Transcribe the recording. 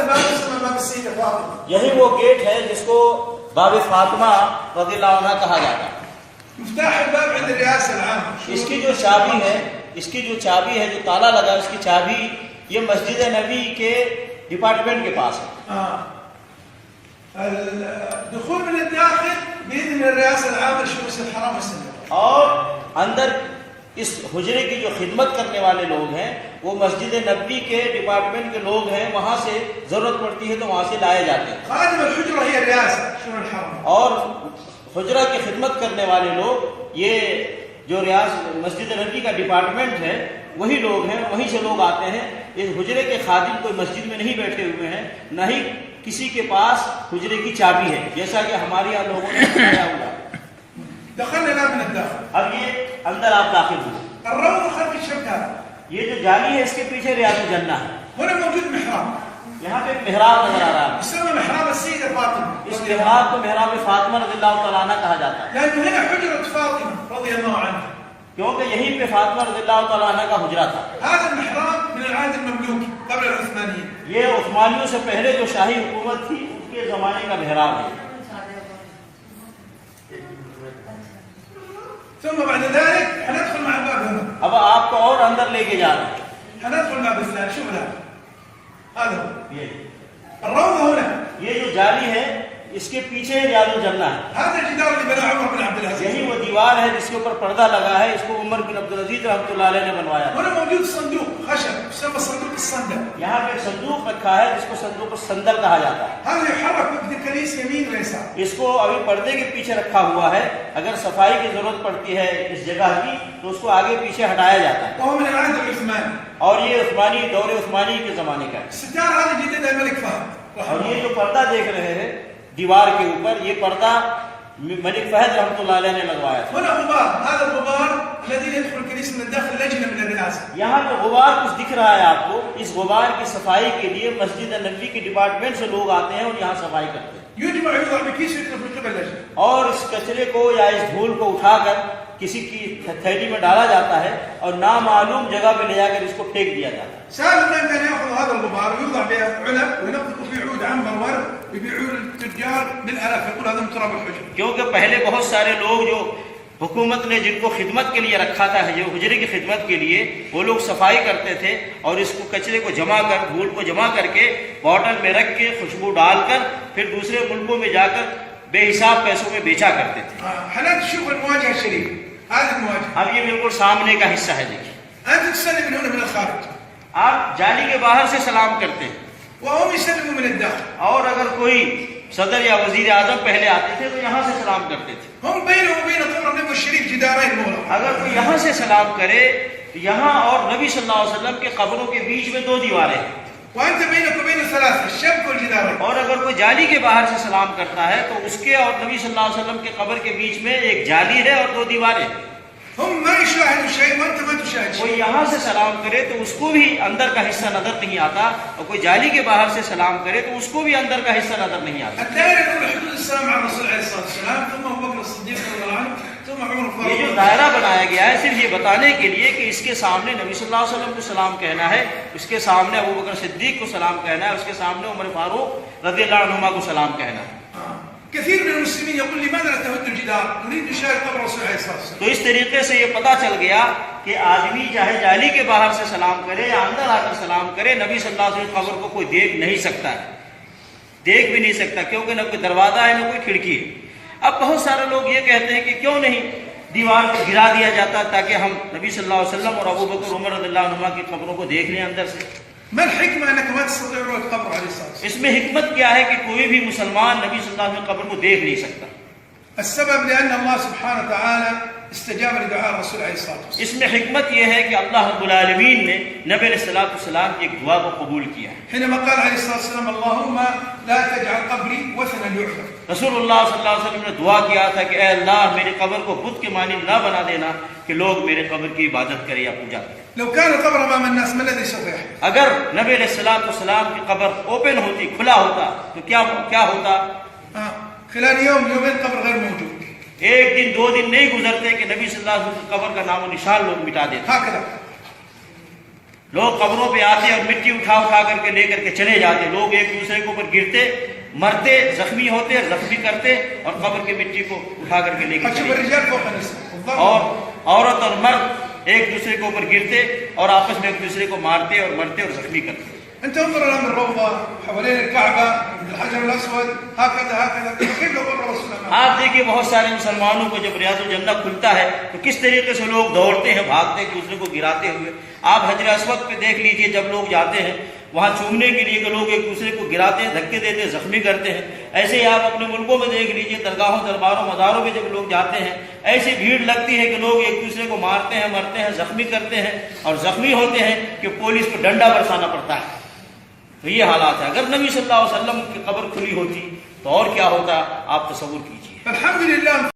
الباب يسمى باب السيدة فاطمة. یہی وہ گیٹ ہے جس کو باب فاطمہ رضی اللہ عنہ کہا جاتا ہے. مفتاح الباب عند الرئاسة العامة. اس کی جو چابی ہے جو تالا لگا اس کی چابی یہ مسجد نبی کے ڈپارٹمنٹ کے پاس ہے. الدخول من الداخل بإذن الرئاسة العامة لشؤون الحرم والسنة. اور اندر اس حجرے کی جو خدمت کرنے والے لوگ ہیں وہ مسجد نبی کے ڈپارٹمنٹ کے لوگ ہیں, وہاں سے ضرورت پڑتی ہے تو وہاں سے لائے جاتے ہیں. خادم الحجرة هي الرئاسة شؤون الحرم. اور حجرہ کی خدمت کرنے والے لوگ یہ جو مسجد نبی کا ڈپارٹمنٹ ہے وہی لوگ ہیں, وہیں سے لوگ آتے ہیں. اس حجرے کے خادم کوئی مسجد میں نہیں بیٹھے ہوئے ہیں, نہ ہی کسی کے پاس حجرے کی چابی ہے جیسا کہ ہمارے یہاں لوگوں نے بتایا ہوا. دخلنا الآن من الداخل. اب یہ اندر آپ داخل ہوئے. الروضة خلف الشبك هذا. یہ جو جالی ہے اس کے پیچھے ریاض الجنہ ہے. هنا موجود محراب. یہاں پہ ایک محراب نظر آ رہا ہے. يسمى محراب السيدة فاطمة. اس محراب کو محراب فاطمہ رضی اللہ تعالیٰ عنہ کہا جاتا ہے. لأن هنا حجرة فاطمة رضي الله عنها. کیونکہ یہیں پہ فاطمہ رضی اللہ تعالیٰ عنہ کا حجرہ تھا. هذا المحراب من العهد المملوكي قبل العثمانيين. یہ عثمانیوں سے پہلے جو شاہی حکومت تھی اس کے زمانے کا محراب ہے. ثم بعد ذلك حندخل مع الباب هنا. اب آپ کو اور اندر لے کے جا رہے ہیں. حندخل الباب الثاني. شوف الآن هذا هو یہ الروضة هنا. یہ جو جالی ہے اس کے پیچھے ریاض الجنہ ہے. هذا الجدار اللي بناه عمر بن عبد العزيز. یہی وہ دیوار ہے جس کے اوپر پردہ لگا ہے, اس کو عمر بن عبد العزیز رحمۃ اللہ علیہ نے بنوایا. هنا موجود صندوق خشب يسمى صندوق الصندل. یہاں پہ ایک صندوق رکھا ہے جس کو صندوق الصندل کہا جاتا ہے. هذا يحرك وقت الكنيس يمين ويسار. اس کو ابھی پردے کے پیچھے رکھا ہوا ہے, اگر صفائی کی ضرورت پڑتی ہے اس جگہ کی تو اس کو آگے پیچھے ہٹایا جاتا ہے. وهو من العهد العثماني. اور یہ عثمانی دور عثمانی کے زمانے کا ہے. الستار هذا جددها الملك فهد. اور یہ جو پردہ دیکھ رہے ہیں دیوار کے اوپر, یہ پردہ ملک فہد رحمۃ اللہ علیہ نے لگوایا تھا. هنا غبار. هذا الغبار الذي يدخل الكنيسة من الداخل لجنة من الرئاسة. یہاں پہ غبار کچھ دکھ رہا ہے آپ کو, اس غبار کی صفائی کے لیے مسجد نبوی کے ڈپارٹمنٹ سے لوگ آتے ہیں اور یہاں صفائی کرتے ہیں. يجمع يوضع بكيس ويدخل في قبل اللجنة. اور اس کچرے کو یا اس دھول کو اٹھا کر کسی کی تھیلی میں ڈالا جاتا ہے اور نامعلوم جگہ پہ لے جا کر اس کو پھینک دیا جاتا ہے. سابقا كان ياخذ هذا الغبار ويوضع بعلب وينقط في عود عنبر ورد ويبيعوه للتجار بالالاف. يقول هذا من تراب الحجر. کیونکہ پہلے بہت سارے لوگ جو حکومت نے جن کو خدمت کے لیے رکھا تھا, جو حجرے کی خدمت کے لیے, وہ لوگ صفائی کرتے تھے اور اس کو کچرے کو جمع کر دھول کو جمع کر کے بوتل میں رکھ کے خوشبو ڈال کر پھر دوسرے ملکوں میں جا کر بے حساب پیسوں میں بیچا کرتے تھے. حضرت شوف المواجهة الشريفة. هذه المواجهة. اب یہ بالکل سامنے کا حصہ ہے. دیکھیے أنت تسلم من هنا من الخارج. آپ جالی کے باہر سے سلام کرتے ہیں وهم يسلموا من الداخل. اور اگر کوئی صدر یا وزیر اعظم پہلے آتے تھے تو یہاں سے سلام کرتے تھے. هم بينهم وبين قبر النبي الشريف جدارين مغلقة. اگر کوئی یہاں سے سلام کرے تو یہاں اور نبی صلی اللہ علیہ وسلم کے قبروں کے بیچ میں 2 دیواریں ہیں. وأنت بينك وبين الثلاثة الشبك والجدارين. اور اگر کوئی جالی کے باہر سے سلام کرتا ہے تو اس کے اور نبی صلی اللہ علیہ وسلم کے قبر کے بیچ میں ایک جالی ہے اور 2 دیواریں. هم ما يشاهدوا شيء وأنت ما تشاهد شيء. کوئی یہاں سے سلام کرے تو اس کو بھی اندر کا حصہ نظر نہیں آتا, اور کوئی جالی کے باہر سے سلام کرے تو اس کو بھی اندر کا حصہ نظر نہیں آتا. الدائرة الأولى حدود السلام على الرسول عليه الصلاة والسلام ثم أبو بكر الصديق رضي الله عنه ثم عمر یہ جو الفاروق. دائرہ بنایا گیا ہے صرف یہ بتانے کے لیے کہ اس کے سامنے نبی صلی اللہ علیہ وسلم کو سلام کہنا ہے, اس کے سامنے ابو بکر صدیق کو سلام کہنا ہے, اس کے سامنے عمر فاروق رضی اللہ عنہما کو سلام کہنا ہے. كثير من المسلمين يقول لماذا لا تهد الجدار؟ نريد نشاهد قبر الرسول عليه الصلاة والسلام. تو اس طریقے سے یہ پتہ چل گیا کہ آدمی چاہے جالی کے باہر سے سلام کرے یا اندر آ کر سلام کرے, نبی صلی اللہ علیہ وسلم قبر کو کوئی دیکھ نہیں سکتا ہے, دیکھ بھی نہیں سکتا, کیونکہ نہ کوئی دروازہ ہے نہ کوئی کھڑکی ہے. اب بہت سارے لوگ یہ کہتے ہیں کہ کیوں نہیں دیوار کو گرا دیا جاتا تاکہ ہم نبی صلی اللہ علیہ وسلم اور ابو بکر عمر رضی اللہ عنہما کی قبروں کو دیکھ لیں اندر سے. ما الحكمة أنك ما تستطيع رؤية قبر عليه الصلاة والسلام؟ اس میں حکمت کیا ہے کہ کوئی بھی مسلمان نبی صلی اللہ علیہ وسلم قبر کو دیکھ نہیں سکتا؟ السبب لأن الله سبحانه وتعالى استجاب لدعاء الرسول عليه الصلاة والسلام. اس میں حکمت یہ ہے کہ اللہ رب العالمین نے نبی علیہ الصلوۃ والسلام کی ایک دعا کو قبول کیا ہے. حينما قال عليه الصلاة والسلام اللهم لا تجعل قبري وثنا يعبد. رسول اللہ صلی اللہ علیہ وسلم نے دعا کیا تھا کہ اے اللہ میری قبر کو بت کے مانند نہ بنا دینا کہ لوگ میرے قبر کی عبادت کریں یا پوجا کریں. لو كان القبر أمام الناس ما الذي سوف يحدث؟ اگر نبی علیہ الصلوۃ والسلام کی قبر اوپن ہوتی, کھلا ہوتا, تو کیا ہوتا؟ خلال يوم يومين قبر غير موجود. ایک دن 2 دن نہیں گزرتے کہ نبی صلی اللہ علیہ وسلم کی قبر کا نام و نشان لوگ مٹا دیتے. هكذا لوگ قبروں پہ آتے اور مٹی اٹھا اٹھا کر کے لے کر کے چلے جاتے، لوگ ایک دوسرے کے اوپر گرتے، مرتے، زخمی ہوتے اور زخمی کرتے اور قبر کی مٹی کو اٹھا کر کے لے کے هتشوف چلے الرجال فوق النساء الضرب. اور عورت اور مرد ایک دوسرے کے اوپر گرتے اور آپس میں ایک دوسرے کو مارتے اور مرتے اور زخمی کرتے. انت انظر الان من الروضه حوالين الكعبه الحجر الاسود هكذا هكذا كيف لو قبر رسول الله. آپ دیکھیے بہت سارے مسلمانوں کو جب ریاض الجنہ کھلتا ہے تو کس طریقے سے لوگ دوڑتے ہیں، بھاگتے ہیں، دوسرے کو گراتے ہوئے. آپ حجر اسود پہ دیکھ لیجئے، جب لوگ جاتے ہیں وہاں چومنے کے لیے کہ لوگ ایک دوسرے کو گراتے ہیں، دھکے دیتے ہیں، زخمی کرتے ہیں. ایسے ہی آپ اپنے ملکوں میں دیکھ لیجئے، درگاہوں، درباروں، مزاروں میں جب لوگ جاتے ہیں ایسی بھیڑ لگتی ہے کہ لوگ ایک دوسرے کو مارتے ہیں، مرتے ہیں، زخمی کرتے ہیں اور زخمی ہوتے ہیں کہ پولیس کو ڈنڈا برسانا پڑتا ہے. تو یہ حالات ہے. اگر نبی صلی اللہ علیہ وسلم کی قبر کھلی ہوتی تو اور کیا ہوتا آپ تصور کیجیے. الحمد لله.